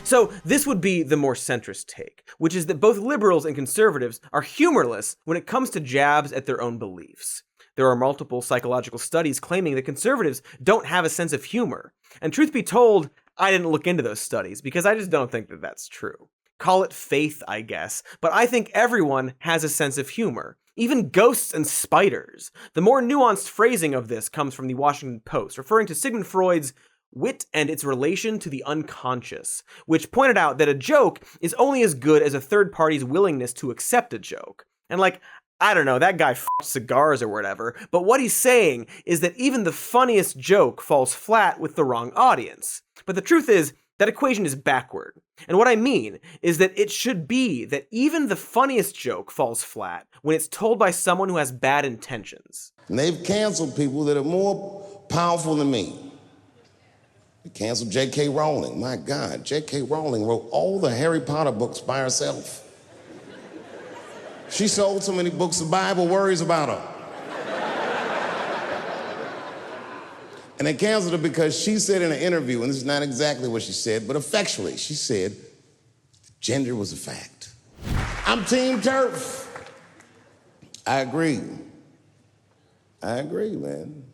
So this would be the more centrist take, which is that both liberals and conservatives are humorless when it comes to jabs at their own beliefs. There are multiple psychological studies claiming that conservatives don't have a sense of humor. And truth be told, I didn't look into those studies because I just don't think that that's true. Call it faith, I guess, but I think everyone has a sense of humor. Even ghosts and spiders. The more nuanced phrasing of this comes from the Washington Post, referring to Sigmund Freud's wit and its relation to the unconscious, which pointed out that a joke is only as good as a third party's willingness to accept a joke. And I don't know, that guy f***ed cigars or whatever, but what he's saying is that even the funniest joke falls flat with the wrong audience. But the truth is, that equation is backward. And what I mean is that it should be that even the funniest joke falls flat when it's told by someone who has bad intentions. And they've canceled people that are more powerful than me. They canceled J.K. Rowling. My God, J.K. Rowling wrote all the Harry Potter books by herself. She sold so many books, the Bible worries about her. And they canceled her because she said in an interview, and this is not exactly what she said, but effectually, she said, gender was a fact. I'm Team TERF. I agree. Man.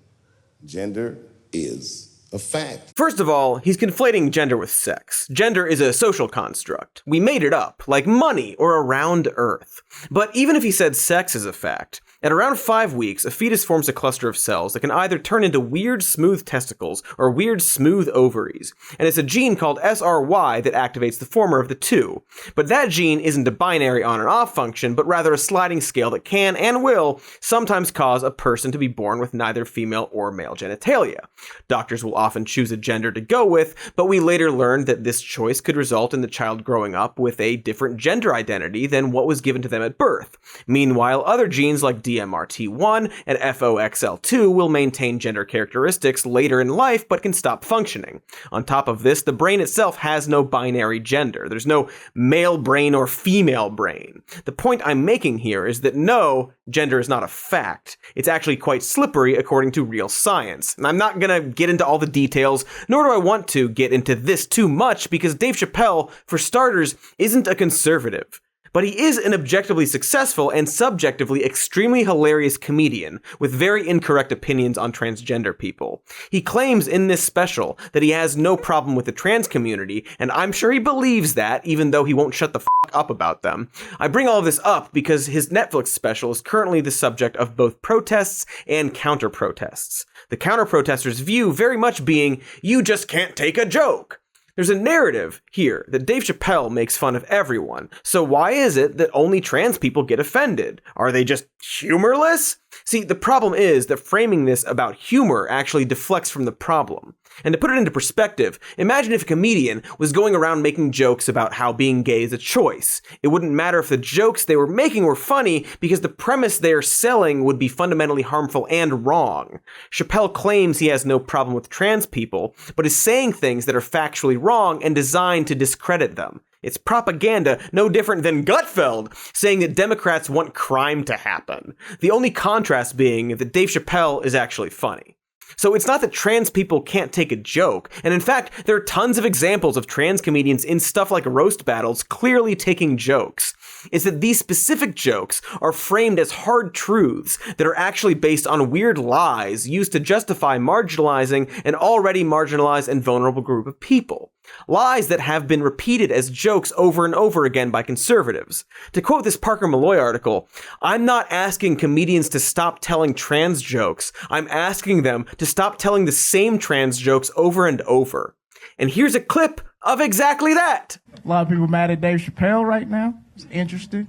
Gender is a fact. First of all, he's conflating gender with sex. Gender is a social construct. We made it up, like money or around Earth. But even if he said sex is a fact, at around 5 weeks, a fetus forms a cluster of cells that can either turn into weird smooth testicles or weird smooth ovaries. And it's a gene called SRY that activates the former of the two. But that gene isn't a binary on and off function, but rather a sliding scale that can and will sometimes cause a person to be born with neither female or male genitalia. Doctors will often choose a gender to go with, but we later learned that this choice could result in the child growing up with a different gender identity than what was given to them at birth. Meanwhile, other genes like DMRT1 and FOXL2 will maintain gender characteristics later in life but can stop functioning. On top of this, the brain itself has no binary gender. There's no male brain or female brain. The point I'm making here is that no, gender is not a fact. It's actually quite slippery according to real science. And I'm not gonna get into all the details, nor do I want to get into this too much because Dave Chapelle, for starters, isn't a conservative. But he is an objectively successful and subjectively extremely hilarious comedian with very incorrect opinions on transgender people. He claims in this special that he has no problem with the trans community, and I'm sure he believes that, even though he won't shut the f*** up about them. I bring all of this up because his Netflix special is currently the subject of both protests and counter-protests. The counter-protesters' view very much being, you just can't take a joke. There's a narrative here that Dave Chapelle makes fun of everyone, so why is it that only trans people get offended? Are they just humorless? See, the problem is that framing this about humor actually deflects from the problem. And to put it into perspective, imagine if a comedian was going around making jokes about how being gay is a choice. It wouldn't matter if the jokes they were making were funny because the premise they are selling would be fundamentally harmful and wrong. Chapelle claims he has no problem with trans people, but is saying things that are factually wrong and designed to discredit them. It's propaganda, no different than Gutfeld saying that Democrats want crime to happen. The only contrast being that Dave Chapelle is actually funny. So it's not that trans people can't take a joke, and in fact, there are tons of examples of trans comedians in stuff like roast battles clearly taking jokes. It's that these specific jokes are framed as hard truths that are actually based on weird lies used to justify marginalizing an already marginalized and vulnerable group of people. Lies that have been repeated as jokes over and over again by conservatives. To quote this Parker Malloy article, I'm not asking comedians to stop telling trans jokes. I'm asking them to stop telling the same trans jokes over and over. And here's a clip of exactly that. A lot of people mad at Dave Chapelle right now. It's interesting.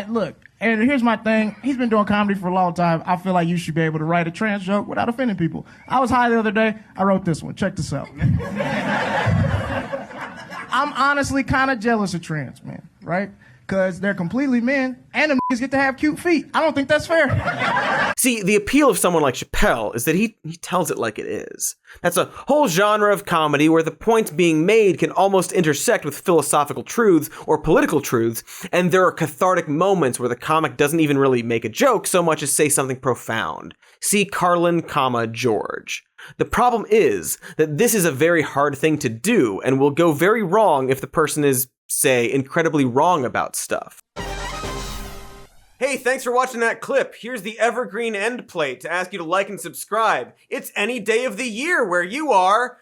Look, and here's my thing. He's been doing comedy for a long time. I feel like you should be able to write a trans joke without offending people. I was high the other day. I wrote this one. Check this out. I'm honestly kind of jealous of trans men, right? Because they're completely men, and them niggas get to have cute feet. I don't think that's fair. See, the appeal of someone like Chapelle is that he tells it like it is. That's a whole genre of comedy where the points being made can almost intersect with philosophical truths or political truths, and there are cathartic moments where the comic doesn't even really make a joke so much as say something profound. See Carlin, George. The problem is that this is a very hard thing to do and will go very wrong if the person is, say, incredibly wrong about stuff. Hey, thanks for watching that clip. Here's the evergreen end plate to ask you to like and subscribe. It's any day of the year where you are.